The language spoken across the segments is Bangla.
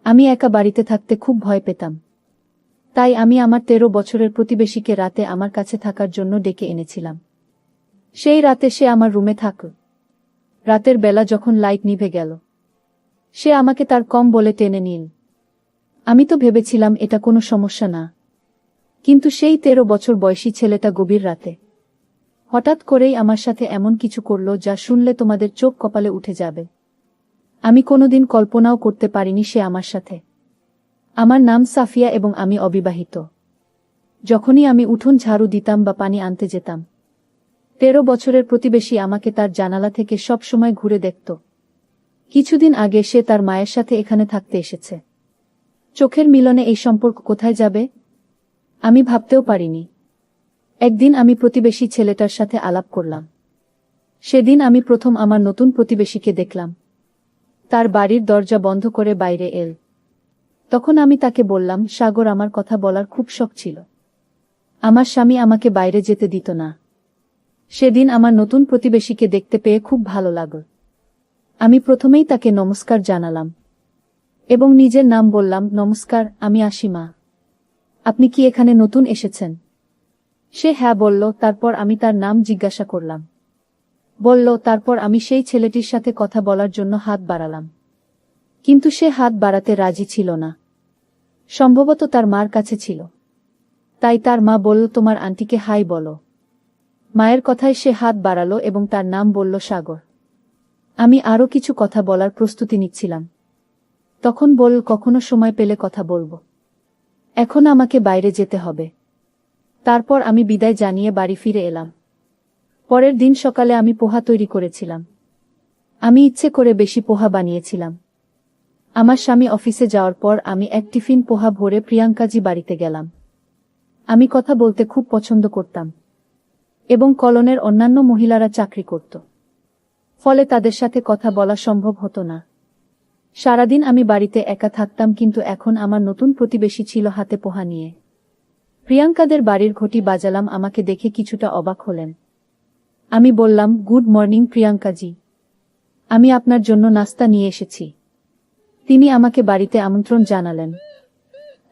আমি একা বাড়িতে থাকতে খুব ভয় পেতাম। তাই আমি আমার 13 বছরের প্রতিবেশীকে রাতে আমার কাছে থাকার জন্য ডেকে এনেছিলাম। সেই রাতে সে আমার রুমে থাকল। রাতের বেলা যখন লাইট নিভে গেল, সে আমাকে তার কম্বলে টেনে নিল। আমি তো ভেবেছিলাম এটা কোনো সমস্যা না। কিন্তু সেই 13 বছর বয়সী ছেলেটা গভীর রাতে হঠাৎ করেই আমার সাথে এমন কিছু করল যা শুনলে তোমাদের চোখ কপালে উঠে যাবে। আমি কোনোদিন কল্পনাও করতে পারিনি সে আমার সাথে। আমার নাম সাফিয়া এবং আমি অবিবাহিত। যখনই আমি উঠোন ঝাড়ু দিতাম বা পানি আনতে যেতাম, 13 বছরের প্রতিবেশী আমাকে তার জানালা থেকে সব সময় ঘুরে দেখত। কিছুদিন আগে সে তার মায়ের সাথে এখানে থাকতে এসেছে। চোখের মিলনে এই সম্পর্ক কোথায় যাবে আমি ভাবতেও পারিনি। একদিন আমি প্রতিবেশী ছেলেটার সাথে আলাপ করলাম। সেদিন আমি প্রথম আমার নতুন প্রতিবেশীকে দেখলাম। তার বাড়ির দরজা বন্ধ করে বাইরে এল। তখন আমি তাকে বললাম, সাগর, আমার কথা বলার খুব শখ ছিল। আমার স্বামী আমাকে বাইরে যেতে দিত না। সেদিন আমার নতুন প্রতিবেশীকে দেখতে পেয়ে খুব ভালো লাগল। আমি প্রথমেই তাকে নমস্কার জানালাম এবং নিজের নাম বললাম, নমস্কার, আমি আসিমা। আপনি কি এখানে নতুন এসেছেন? সে হ্যাঁ বলল। তারপর আমি তার নাম জিজ্ঞাসা করলাম। বলল। তারপর আমি সেই ছেলেটির সাথে কথা বলার জন্য হাত বাড়ালাম, কিন্তু সে হাত বাড়াতে রাজি ছিল না। সম্ভবত তার মার কাছে ছিল। তাই তার মা বলল, তোমার আন্টিকে হাই বলো। মায়ের কথায় সে হাত বাড়ালো এবং তার নাম বলল সাগর। আমি আরও কিছু কথা বলার প্রস্তুতি নিচ্ছিলাম। তখন বলল, কখনো সময় পেলে কথা বলবো। এখন আমাকে বাইরে যেতে হবে। তারপর আমি বিদায় জানিয়ে বাড়ি ফিরে এলাম। পরের দিন সকালে আমি পোহা তৈরি করেছিলাম। আমি ইচ্ছে করে বেশি পোহা বানিয়েছিলাম। আমার স্বামী অফিসে যাওয়ার পর আমি এক টিফিন পোহা ভরে প্রিয়াঙ্কাজি বাড়িতে গেলাম। আমি কথা বলতে খুব পছন্দ করতাম এবং কলোনের অন্যান্য মহিলারা চাকরি করত, ফলে তাদের সাথে কথা বলা সম্ভব হতো না। সারাদিন আমি বাড়িতে একা থাকতাম, কিন্তু এখন আমার নতুন প্রতিবেশী ছিল হাতে পোহা নিয়ে। প্রিয়াঙ্কাদের বাড়ির ঘটি বাজালাম। আমাকে দেখে কিছুটা অবাক হলেন। আমি বললাম, গুড মর্নিং প্রিয়াঙ্কাজি, আমি আপনার জন্য নাস্তা নিয়ে এসেছি। তিনি আমাকে বাড়িতে আমন্ত্রণ জানালেন।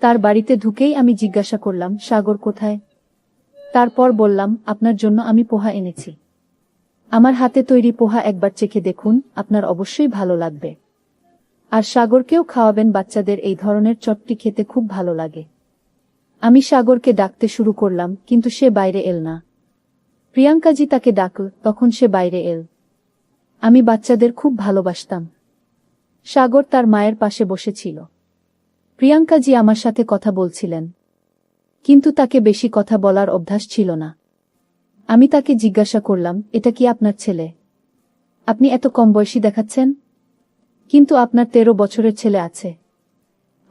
তার বাড়িতে ঢুকেই আমি জিজ্ঞাসা করলাম, সাগর কোথায়? তারপর বললাম, আপনার জন্য আমি পোহা এনেছি। আমার হাতে তৈরি পোহা একবার চেখে দেখুন, আপনার অবশ্যই ভালো লাগবে। আর সাগরকেও খাওয়াবেন, বাচ্চাদের এই ধরনের চটটি খেতে খুব ভালো লাগে। আমি সাগরকে ডাকতে শুরু করলাম, কিন্তু সে বাইরে এল না। প্রিয়াঙ্কাজি তাকে ডাকল, তখন সে বাইরে এল। আমি বাচ্চাদের খুব ভালোবাসতাম। সাগর তার মায়ের পাশে বসেছিল। প্রিয়াঙ্কাজি আমার সাথে কথা বলছিলেন, কিন্তু তাকে বেশি কথা বলার অভ্যাস ছিল না। আমি তাকে জিজ্ঞাসা করলাম, এটা কি আপনার ছেলে? আপনি এত কম বয়সী দেখাচ্ছেন, কিন্তু আপনার 13 বছরের ছেলে আছে।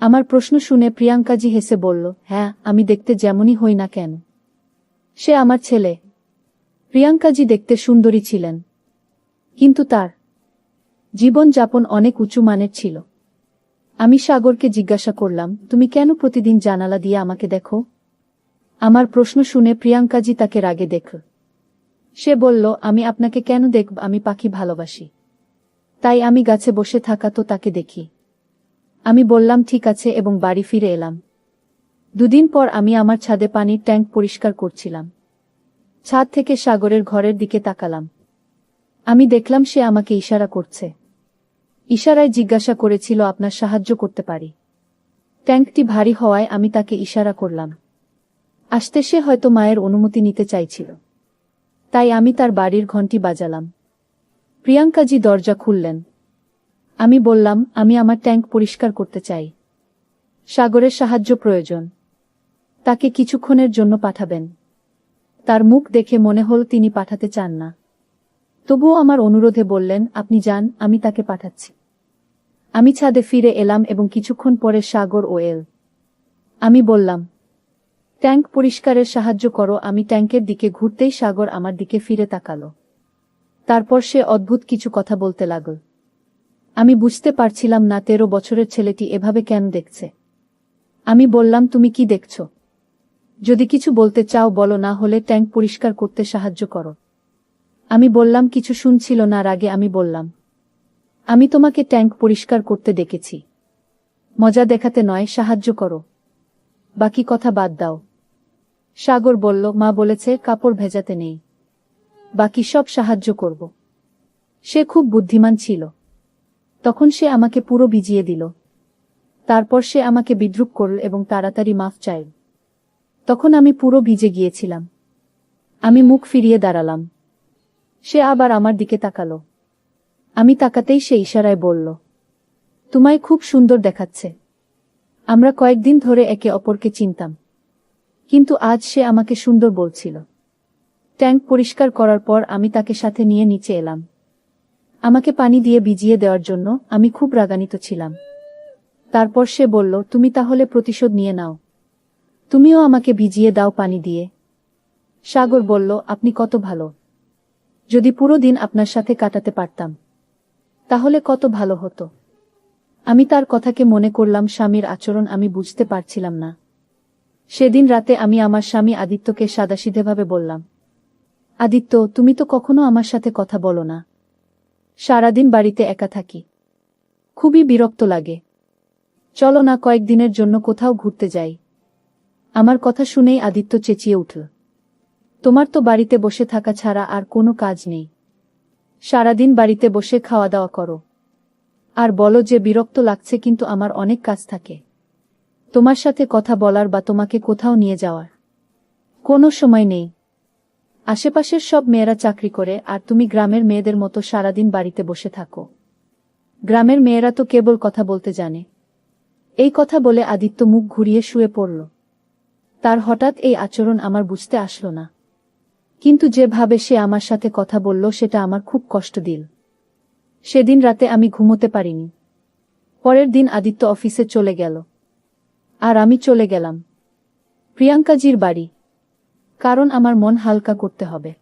আমার প্রশ্ন শুনে প্রিয়াঙ্কাজি হেসে বলল, হ্যাঁ, আমি দেখতে যেমনই হই না কেন, সে আমার ছেলে। প্রিয়াঙ্কাজি দেখতে সুন্দরী ছিলেন, কিন্তু তার জীবনযাপন অনেক উঁচু মানের ছিল। আমি সাগরকে জিজ্ঞাসা করলাম, তুমি কেন প্রতিদিন জানালা দিয়ে আমাকে দেখো? আমার প্রশ্ন শুনে প্রিয়াঙ্কাজি তাকে রাগে দেখল। সে বলল, আমি আপনাকে কেন দেখব? আমি পাখি ভালোবাসি, তাই আমি গাছে বসে থাকা তো তাকে দেখি। আমি বললাম, ঠিক আছে, এবং বাড়ি ফিরে এলাম। দুদিন পর আমি আমার ছাদে পানির ট্যাঙ্ক পরিষ্কার করছিলাম। ছাদ থেকে সাগরের ঘরের দিকে তাকালাম। আমি দেখলাম সে আমাকে ইশারা করছে। ইশারায় জিজ্ঞাসা করেছিল, আপনার সাহায্য করতে পারি? ট্যাঙ্কটি ভারী হওয়ায় আমি তাকে ইশারা করলাম আসতে। সে হয়তো মায়ের অনুমতি নিতে চাইছিল, তাই আমি তার বাড়ির ঘণ্টি বাজালাম। প্রিয়াঙ্কাজি দরজা খুললেন। আমি বললাম, আমি আমার ট্যাঙ্ক পরিষ্কার করতে চাই। সাগরের সাহায্য প্রয়োজন। তাকে কিছুক্ষণের জন্য পাঠাবেন? তার মুখ দেখে মনে হল তিনি পাঠাতে চান না। তবুও আমার অনুরোধে বললেন, আপনি যান, আমি তাকে পাঠাচ্ছি। আমি ছাদে ফিরে এলাম এবং কিছুক্ষণ পরে সাগর ও এল। আমি বললাম, ট্যাঙ্ক পরিষ্কারের সাহায্য করো। আমি ট্যাঙ্কের দিকে ঘুরতেই সাগর আমার দিকে ফিরে তাকালো। তারপর সে অদ্ভুত কিছু কথা বলতে লাগল। আমি বুঝতে পারছিলাম না 13 বছরের ছেলেটি এভাবে কেন দেখছে। আমি বললাম, তুমি কি দেখছ? যদি কিছু বলতে চাও বলো, না হলে ট্যাঙ্ক পরিষ্কার করতে সাহায্য করো। আমি বললাম, কিছু শুনছিল না। রাগে আমি বললাম, আমি তোমাকে ট্যাঙ্ক পরিষ্কার করতে ডেকেছি। মজা দেখাতে নয়, সাহায্য করো। বাকি কথা বাদ দাও। সাগর বলল, মা বলেছে কাপড় ভেজাতে নেই। বাকি সব সাহায্য করব। সে খুব বুদ্ধিমান ছিল। তখন সে আমাকে পুরো ভিজিয়ে দিল। তারপর সে আমাকে বিদ্রূপ করল এবং তাড়াতাড়ি মাফ চাইল। তখন আমি পুরো ভিজে গিয়েছিলাম। আমি মুখ ফিরিয়ে দাঁড়ালাম। সে আবার আমার দিকে তাকালো। আমি তাকাতেই সে ইশারায় বলল, তোমায় খুব সুন্দর দেখাচ্ছে। আমরা কয়েকদিন ধরে একে অপরকে চিনতাম, কিন্তু আজ সে আমাকে সুন্দর বলছিল। ট্যাঙ্ক পরিষ্কার করার পর আমি তাকে সাথে নিয়ে নিচে এলাম। আমাকে পানি দিয়ে ভিজিয়ে দেওয়ার জন্য আমি খুব রাগান্বিত ছিলাম। তারপর সে বলল, তুমি তাহলে প্রতিশোধ নিয়ে নাও। তুমিও আমাকে ভিজিয়ে দাও পানি দিয়ে। সাগর বলল, আপনি কত ভালো। যদি পুরো দিন আপনার সাথে কাটাতে পারতাম তাহলে কত ভালো হতো। আমি তার কথাকে মনে করলাম স্বামীর আচরণ আমি বুঝতে পারছিলাম না। সেদিন রাতে আমি আমার স্বামী আদিত্যকে সাদাসিধেভাবে বললাম, আদিত্য, তুমি তো কখনো আমার সাথে কথা বলো না। সারাদিন বাড়িতে একা থাকি, খুবই বিরক্ত লাগে। চলো না কয়েকদিনের জন্য কোথাও ঘুরতে যাই। আমার কথা শুনেই আদিত্য চেঁচিয়ে উঠল, তোমার তো বাড়িতে বসে থাকা ছাড়া আর কোনো কাজ নেই। সারাদিন বাড়িতে বসে খাওয়া দাওয়া করো আর বলো যে বিরক্ত লাগছে, কিন্তু আমার অনেক কাজ থাকে। তোমার সাথে কথা বলার বা তোমাকে কোথাও নিয়ে যাওয়ার কোনো সময় নেই। আশেপাশের সব মেয়েরা চাকরি করে আর তুমি গ্রামের মেয়েদের মতো সারাদিন বাড়িতে বসে থাকো। গ্রামের মেয়েরা তো কেবল কথা বলতে জানে। এই কথা বলে আদিত্য মুখ ঘুরিয়ে শুয়ে পড়ল। তার হঠাৎ এই আচরণ আমার বুঝতে আসলো না, কিন্তু যেভাবে সে আমার সাথে কথা বলল সেটা আমার খুব কষ্ট দিল। সেদিন রাতে আমি ঘুমোতে পারিনি। পরের দিন আদিত্য অফিসে চলে গেল আর আমি চলে গেলাম প্রিয়াঙ্কাজির বাড়ি, কারণ আমার মন হালকা করতে হবে।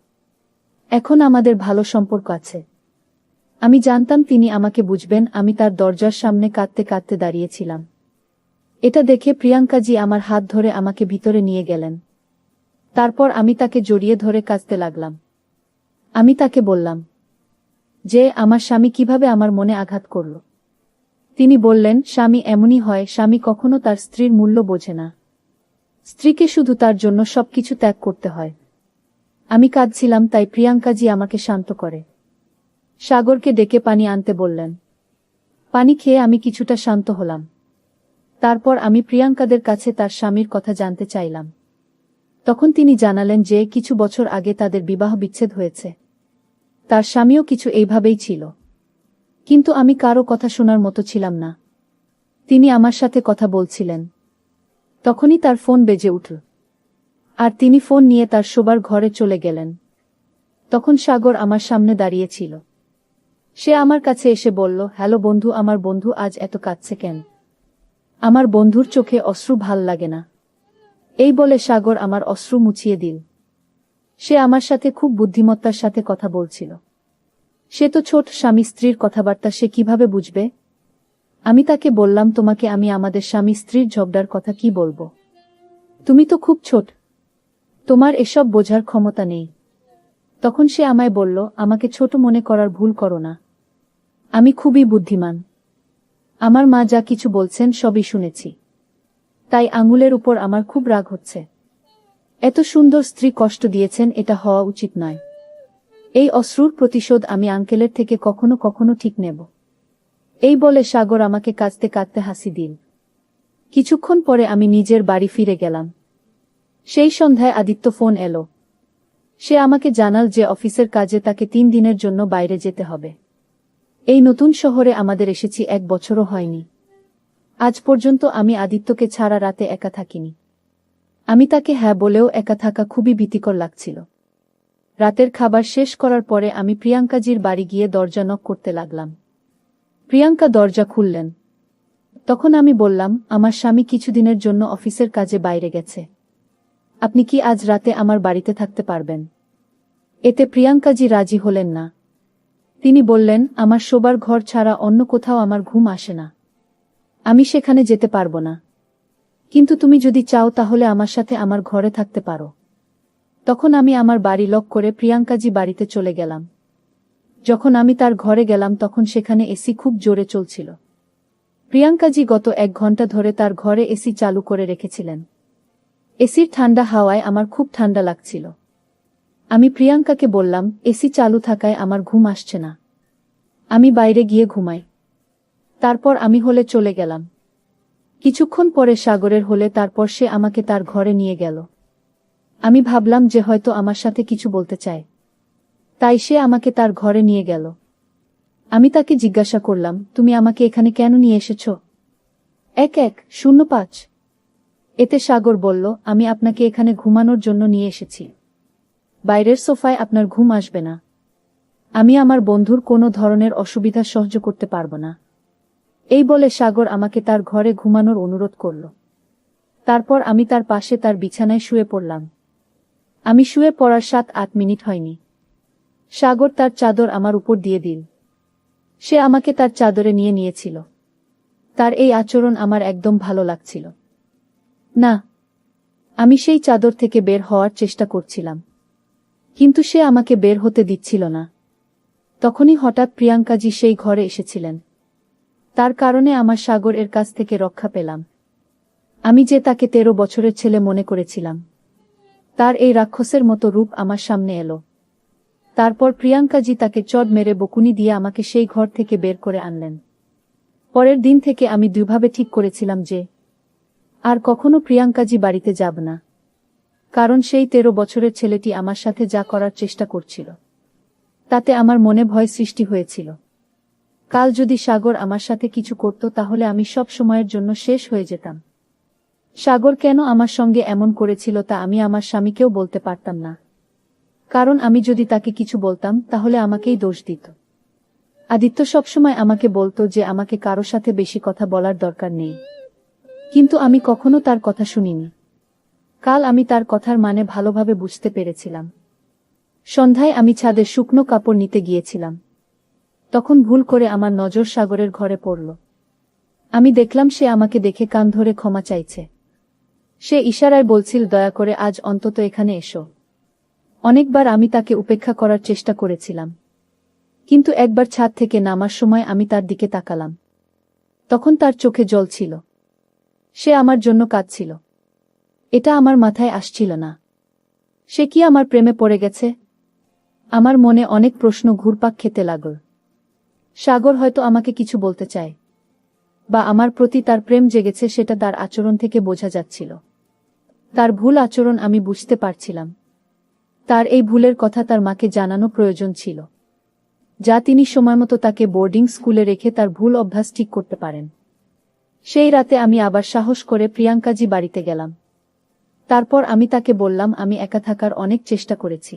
এখন আমাদের ভালো সম্পর্ক আছে। আমি জানতাম তিনি আমাকে বুঝবেন। আমি তার দরজার সামনে কাঁদতে কাঁদতে দাঁড়িয়েছিলাম। এটা দেখে প্রিয়াঙ্কাজি আমার হাত ধরে আমাকে ভিতরে নিয়ে গেলেন। তারপর আমি তাকে জড়িয়ে ধরে কাঁদতে লাগলাম। আমি তাকে বললাম যে আমার স্বামী কিভাবে আমার মনে আঘাত করল। তিনি বললেন, স্বামী এমনই হয়, স্বামী কখনো তার স্ত্রীর মূল্য বোঝে না। স্ত্রীকে শুধু তার জন্য সবকিছু ত্যাগ করতে হয়। আমি কাঁদছিলাম, তাই প্রিয়াঙ্কাজি আমাকে শান্ত করে সাগরকে ডেকে পানি আনতে বললেন। পানি খেয়ে আমি কিছুটা শান্ত হলাম। তারপর আমি প্রিয়াঙ্কাদের কাছে তার স্বামীর কথা জানতে চাইলাম। তখন তিনি জানালেন যে কিছু বছর আগে তাদের বিবাহ বিচ্ছেদ হয়েছে। তার স্বামীও কিছু এইভাবেই ছিল, কিন্তু আমি কারো কথা শোনার মতো ছিলাম না। তিনি আমার সাথে কথা বলছিলেন। তখনই তার ফোন বেজে উঠল আর তিনি ফোন নিয়ে তার শোবার ঘরে চলে গেলেন। তখন সাগর আমার সামনে দাঁড়িয়েছিল। সে আমার কাছে এসে বলল, হ্যালো বন্ধু। আমার বন্ধু আজ এত কাঁদছে কেন? আমার বন্ধুর চোখে অশ্রু ভাল লাগে না। এই বলে সাগর আমার অশ্রু মুছিয়ে দিল। সে আমার সাথে খুব বুদ্ধিমত্তার সাথে কথা বলছিল। সে তো ছোট, স্বামী স্ত্রীর কথাবার্তা সে কিভাবে বুঝবে? আমি তাকে বললাম, তোমাকে আমি আমাদের স্বামী স্ত্রীর ঝগড়ার কথা কি বলবো? তুমি তো খুব ছোট, তোমার এসব বোঝার ক্ষমতা নেই। তখন সে আমায় বলল, আমাকে ছোট মনে করার ভুল করো না। আমি খুবই বুদ্ধিমান। আমার মা যা কিছু বলছেন সবই শুনেছি। তাই আঙুলের উপর আমার খুব রাগ হচ্ছে। এত সুন্দর স্ত্রী কষ্ট দিয়েছেন, এটা হওয়া উচিত নয়। এই অশ্রুর প্রতিশোধ আমি আঙ্কেলের থেকে কখনো কখনো ঠিক নেব। এই বলে সাগর আমাকে কাঁদতে কাঁদতে হাসি দিল। কিছুক্ষণ পরে আমি নিজের বাড়ি ফিরে গেলাম। সেই সন্ধ্যায় আদিত্য ফোন এলো। সে আমাকে জানাল যে অফিসের কাজে তাকে 3 দিনের জন্য বাইরে যেতে হবে। এই নতুন শহরে আমাদের এসেছি 1 বছরও হয়নি। আজ পর্যন্ত আমি আদিত্যকে ছাড়া রাতে একা থাকিনি। আমি তাকে হ্যাঁ বলেও একা থাকা খুবই ভীতিকর লাগছিল। রাতের খাবার শেষ করার পরে আমি প্রিয়াঙ্কাজির বাড়ি গিয়ে দরজা নক করতে লাগলাম। প্রিয়াঙ্কা দরজা খুললেন। তখন আমি বললাম, আমার স্বামী কিছুদিনের জন্য অফিসের কাজে বাইরে গেছে। আপনি কি আজ রাতে আমার বাড়িতে থাকতে পারবেন? এতে প্রিয়াঙ্কাজি রাজি হলেন না। তিনি বললেন, আমার শোবার ঘর ছাড়া অন্য কোথাও আমার ঘুম আসে না। আমি সেখানে যেতে পারবো না। কিন্তু তুমি যদি চাও তাহলে আমার সাথে আমার ঘরে থাকতে পারো। তখন আমি আমার বাড়ি লক করে প্রিয়াঙ্কাজি বাড়িতে চলে গেলাম। যখন আমি তার ঘরে গেলাম তখন সেখানে এসি খুব জোরে চলছিল। প্রিয়াঙ্কাজি গত 1 ঘন্টা ধরে তার ঘরে এসি চালু করে রেখেছিলেন। এসির ঠান্ডা হাওয়ায় আমার খুব ঠান্ডা লাগছিল। আমি প্রিয়াঙ্কাকে বললাম, এসি চালু থাকায় আমার ঘুম আসছে না। আমি বাইরে গিয়ে ঘুমাই। তারপর আমি হলে চলে গেলাম। কিছুক্ষণ পরে সাগরের হলে, তারপর সে আমাকে তার ঘরে নিয়ে গেল। আমি ভাবলাম যে হয়তো আমার সাথে কিছু বলতে চায়, তাই সে আমাকে তার ঘরে নিয়ে গেল। আমি তাকে জিজ্ঞাসা করলাম, তুমি আমাকে এখানে কেন নিয়ে এসেছ? 1105। এতে সাগর বলল, আমি আপনাকে এখানে ঘুমানোর জন্য নিয়ে এসেছি। বাইরের সোফায় আপনার ঘুম আসবে না। আমি আমার বন্ধুর কোনো ধরনের অসুবিধা সহ্য করতে পারব না। এই বলে সাগর আমাকে তার ঘরে ঘুমানোর অনুরোধ করল। তারপর আমি তার পাশে তার বিছানায় শুয়ে পড়লাম। আমি শুয়ে পড়ার 7-8 মিনিট হয়নি, সাগর তার চাদর আমার উপর দিয়ে দিল। সে আমাকে তার চাদরে নিয়ে নিয়েছিল। তার এই আচরণ আমার একদম ভালো লাগছিল না। আমি সেই চাদর থেকে বের হওয়ার চেষ্টা করছিলাম, কিন্তু সে আমাকে বের হতে দিচ্ছিল না। তখনই হঠাৎ প্রিয়াঙ্কাজি সেই ঘরে এসেছিলেন। তার কারণে আমার সাগর এর কাছ থেকে রক্ষা পেলাম। আমি যে তাকে 13 বছরের ছেলে মনে করেছিলাম, তার এই রাক্ষসের মতো রূপ আমার সামনে এলো। তারপর প্রিয়াঙ্কাজি তাকে চড় মেরে বকুনি দিয়ে আমাকে সেই ঘর থেকে বের করে আনলেন। পরের দিন থেকে আমি দুইভাবে ঠিক করেছিলাম যে আর কখনো প্রিয়াঙ্কাজি বাড়িতে যাব না, কারণ সেই 13 বছরের ছেলেটি আমার সাথে যা করার চেষ্টা করছিল, তাতে আমার মনে ভয় সৃষ্টি হয়েছিল। কাল যদি সাগর আমার সাথে কিছু করত, তাহলে আমি সব সময়ের জন্য শেষ হয়ে যেতাম। সাগর কেন আমার সঙ্গে এমন করেছিল তা আমি আমার স্বামীকেও বলতে পারতাম না, কারণ আমি যদি তাকে কিছু বলতাম তাহলে আমাকেই দোষ দিত। আদিত্য সবসময় আমাকে বলতো যে আমাকে কারো সাথে বেশি কথা বলার দরকার নেই, কিন্তু আমি কখনো তার কথা শুনিনি। কাল আমি তার কথার মানে ভালোভাবে বুঝতে পেরেছিলাম। সন্ধ্যায় আমি ছাদে শুকনো কাপড় নিতে গিয়েছিলাম। তখন ভুল করে আমার নজর সাগরের ঘরে পড়ল। আমি দেখলাম সে আমাকে দেখে কান ধরে ক্ষমা চাইছে। সে ইশারায় বলছিল, দয়া করে আজ অন্তত এখানে এসো। অনেকবার আমি তাকে উপেক্ষা করার চেষ্টা করেছিলাম, কিন্তু একবার ছাদ থেকে নামার সময় আমি তার দিকে তাকালাম। তখন তার চোখে জল ছিল। সে আমার জন্য কাঁদছিল। এটা আমার মাথায় আসছিল না। সে কি আমার প্রেমে পড়ে গেছে? আমার মনে অনেক প্রশ্ন ঘুরপাক খেতে লাগল। সাগর হয়তো আমাকে কিছু বলতে চায়, বা আমার প্রতি তার প্রেম জেগেছে, সেটা তার আচরণ থেকে বোঝা যাচ্ছিল। তার ভুল আচরণ আমি বুঝতে পারছিলাম। তার এই ভুলের কথা তার মাকে জানানো প্রয়োজন ছিল, যা তিনি সময়মতো তাকে বোর্ডিং স্কুলে রেখে তার ভুল অভ্যাস ঠিক করতে পারেন। সেই রাতে আমি আবার সাহস করে প্রিয়াঙ্কাজি বাড়িতে গেলাম। তারপর আমি তাকে বললাম, আমি একা থাকার অনেক চেষ্টা করেছি,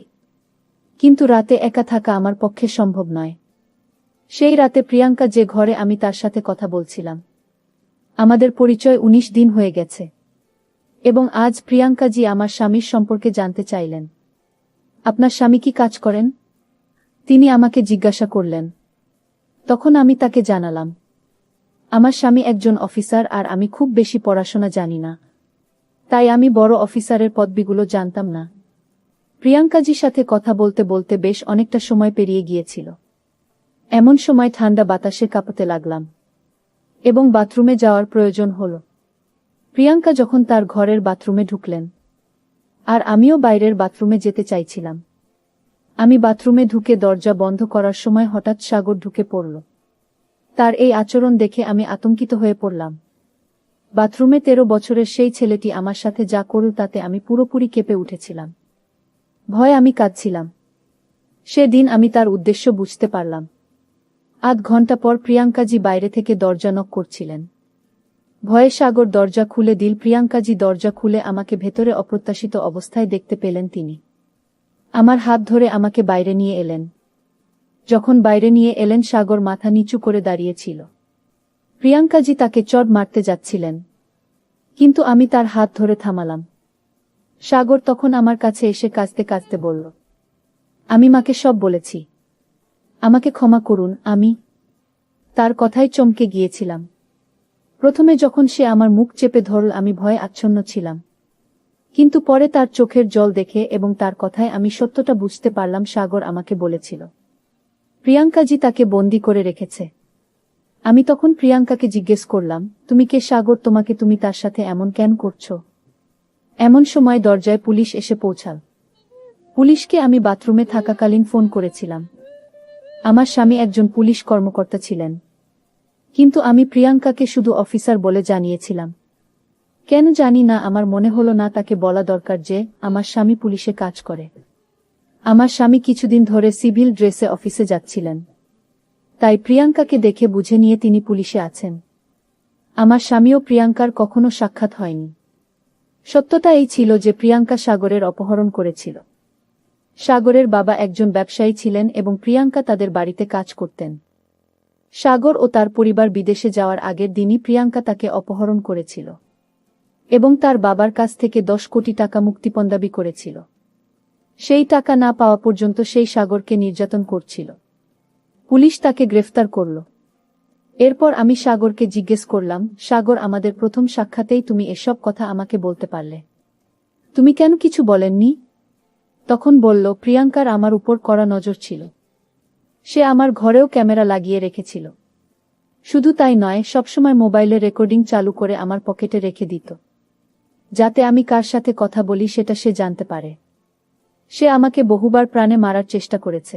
কিন্তু রাতে একা থাকা আমার পক্ষে সম্ভব নয়। সেই রাতে প্রিয়াঙ্কা যে ঘরে আমি তার সাথে কথা বলছিলাম, আমাদের পরিচয় 19 দিন হয়ে গেছে, এবং আজ প্রিয়াঙ্কাজি আমার স্বামীর সম্পর্কে জানতে চাইলেন। আপনার স্বামী কি কাজ করেন? তিনি আমাকে জিজ্ঞাসা করলেন। তখন আমি তাকে জানালাম, আমার স্বামী একজন অফিসার, আর আমি খুব বেশি পড়াশোনা জানি না, তাই আমি বড় অফিসারের পদবিগুলো জানতাম না। প্রিয়াঙ্কাজির সাথে কথা বলতে বলতে বেশ অনেকটা সময় পেরিয়ে গিয়েছিল। এমন সময় ঠান্ডা বাতাসে কাঁপতে লাগলাম এবং বাথরুমে যাওয়ার প্রয়োজন হল। প্রিয়াঙ্কা যখন তার ঘরের বাথরুমে ঢুকলেন, আর আমিও বাইরের বাথরুমে যেতে চাইছিলাম। আমি বাথরুমে ঢুকে দরজা বন্ধ করার সময় হঠাৎ সাগর ঢুকে পড়ল। তার এই আচরণ দেখে আমি আতঙ্কিত হয়ে পড়লাম। বাথরুমে 13 বছরের সেই ছেলেটি আমার সাথে যা করল, তাতে আমি পুরোপুরি কেঁপে উঠেছিলাম। ভয়ে আমি কাঁদছিলাম। সেদিন আমি তার উদ্দেশ্য বুঝতে পারলাম। আধ ঘন্টা পর প্রিয়াঙ্কাজি বাইরে থেকে দরজা নক করছিলেন। ভয়ে সাগর দরজা খুলে দিল। প্রিয়াঙ্কাজি দরজা খুলে আমাকে ভেতরে অপ্রত্যাশিত অবস্থায় দেখতে পেলেন। তিনি আমার হাত ধরে আমাকে বাইরে নিয়ে এলেন। যখন বাইরে নিয়ে এলেন, সাগর মাথা নিচু করে দাঁড়িয়েছিল। প্রিয়াঙ্কাজি তাকে চড় মারতে যাচ্ছিলেন, কিন্তু আমি তার হাত ধরে থামালাম। সাগর তখন আমার কাছে এসে কাঁদতে কাঁদতে বলল, আমি মাকে সব বলেছি, আমাকে ক্ষমা করুন। আমি তার কথায় চমকে গিয়েছিলাম। প্রথমে যখন সে আমার মুখ চেপে ধরল, আমি ভয়ে আচ্ছন্ন ছিলাম, কিন্তু পরে তার চোখের জল দেখে এবং তার কথায় আমি সত্যটা বুঝতে পারলাম। সাগর আমাকে বলেছিল প্রিয়াঙ্কাজি তাকে বন্দী করে রেখেছে। আমি তখন প্রিয়াঙ্কাকে জিজ্ঞেস করলাম, তুমি কে সাগর, তুমি তার সাথে এমন কেন করছো? এমন সময় দরজায় পুলিশ এসে পৌঁছাল। পুলিশকে আমি বাথরুমে থাকাকালীন ফোন করেছিলাম। আমার স্বামী একজন পুলিশ কর্মকর্তা ছিলেন, কিন্তু আমি প্রিয়াঙ্কাকে শুধু অফিসার বলে জানিয়েছিলাম। কেন জানি না, আমার মনে হলো না তাকে বলা দরকার যে আমার স্বামী পুলিশে কাজ করে। আমার স্বামী কিছুদিন ধরে সিভিল ড্রেসে অফিসে যাচ্ছিলেন, তাই প্রিয়াঙ্কাকে দেখে বুঝে নিয়ে তিনি পুলিশে আছেন। আমার স্বামীও প্রিয়াঙ্কার কখনো সাক্ষাৎ হয়নি। সত্যতা এই ছিল যে প্রিয়াঙ্কা সাগরের অপহরণ করেছিল। সাগরের বাবা একজন ব্যবসায়ী ছিলেন এবং প্রিয়াঙ্কা তাদের বাড়িতে কাজ করতেন। সাগর ও তার পরিবার বিদেশে যাওয়ার আগের দিনই প্রিয়াঙ্কা তাকে অপহরণ করেছিল এবং তার বাবার কাছ থেকে 10 কোটি টাকা মুক্তিপণ দাবি করেছিল। সেই টাকা না পাওয়া পর্যন্ত সেই সাগরকে নির্যাতন করছিল। পুলিশ তাকে গ্রেফতার করল। এরপর আমি সাগরকে জিজ্ঞেস করলাম, সাগর, আমাদের প্রথম সাক্ষাতেই তুমি এসব কথা আমাকে বলতে পারলে, তুমি কেন কিছু বলেননি? তখন বলল, প্রিয়াঙ্কার আমার উপর কড়া নজর ছিল। সে আমার ঘরেও ক্যামেরা লাগিয়ে রেখেছিল। শুধু তাই নয়, সবসময় মোবাইলে রেকর্ডিং চালু করে আমার পকেটে রেখে দিত, যাতে আমি কার সাথে কথা বলি সেটা সে জানতে পারে। সে আমাকে বহুবার প্রাণে মারার চেষ্টা করেছে,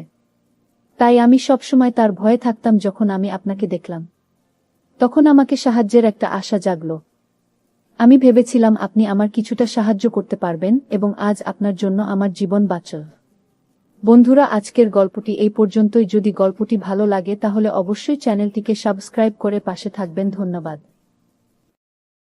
তাই আমি সবসময় তার ভয়ে থাকতাম। যখন আমি আপনাকে দেখলাম, তখন আমাকে সাহায্যের একটা আশা জাগল। আমি ভেবেছিলাম আপনি আমার কিছুটা সাহায্য করতে পারবেন এবং আজ আপনার জন্য আমার জীবন বাঁচল। বন্ধুরা, আজকের গল্পটি এই পর্যন্তই। যদি গল্পটি ভালো লাগে তাহলে অবশ্যই চ্যানেলটিকে সাবস্ক্রাইব করে পাশে থাকবেন। ধন্যবাদ।